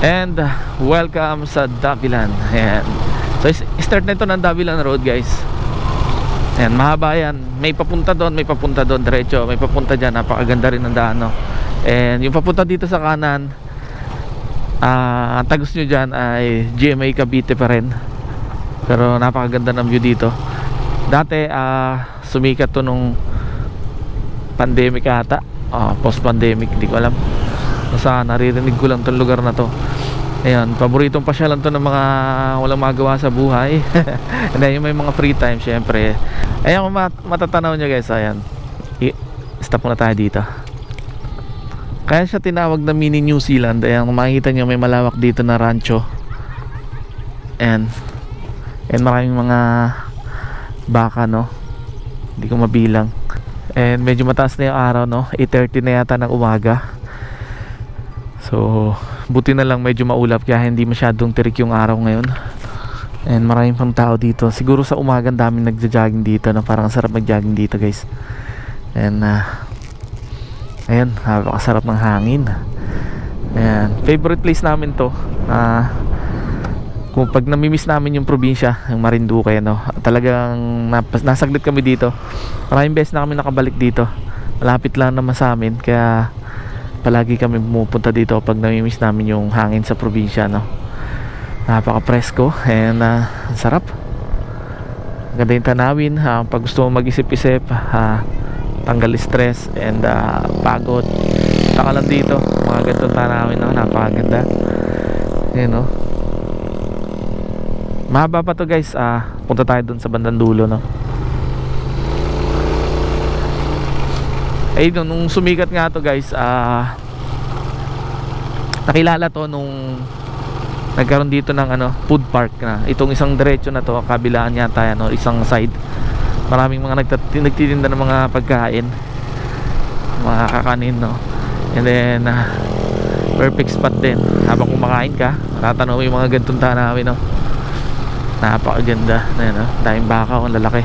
And welcome sa Davilan. Ayan. So start na ito ng Davilan Road, guys. Ayan, mahaba yan. May papunta doon, diretso. May papunta dyan, napakaganda rin ng daan, no? And yung papunta dito sa kanan, ang tagos nyo dyan ay GMA Cavite pa rin. Pero napakaganda ng view dito. Dati sumikat to nung pandemic ata, post-pandemic, hindi ko alam. Basta naririnig ko lang tong lugar na to. Ayan, paboritong pasyalan to ng mga walang magawa sa buhay. And then yung may mga free time, syempre. Ayan, kung matatanaw nyo, guys, ayan, stop muna tayo dito. Kaya siya tinawag na mini New Zealand. Ayan, kung makikita nyo, may malawak dito na rancho. And maraming mga baka, no? Hindi ko mabilang. And medyo mataas na yung araw, no? 8:30 na yata ng umaga. So buti na lang medyo maulap, kaya hindi masyadong tirik yung araw ngayon. And maraming pang tao dito. Siguro sa umaga daming nagja-jogging dito, no? Parang sarap mag-jogging dito, guys. And ayan, napakasarap ng hangin. Ayan, favorite place namin to. Kung pag namimiss namin yung probinsya, yung Marinduque, no? Talagang nasaglit kami dito. Maraming beses na kami nakabalik dito. Malapit lang naman sa amin, kaya palagi kami pumupunta dito pag namimiss namin yung hangin sa probinsya, no? Napaka-presko and ang sarap. Ganda yung tanawin, pag gusto mo mag-isip-isip, tanggal stress and pagod, taka lang dito. Mga gandang tanawin, no? Napakaganda. Ayan, no? Mahaba pa to, guys. Punta tayo dun sa bandang dulo, no? Ayun, nung sumikat nga to, guys, nakilala to nung nagkaroon dito ng food park na. Itong isang diretso na to, kabilaan yata yan, no? Isang side. Maraming mga nagtitinda ng mga pagkain, mga kakanin, no? And then perfect spot din habang kumakain ka, tatanaw mo yung mga gantong tanawin, no? Napakaganda na yan, no? Daming baka, ang lalaki.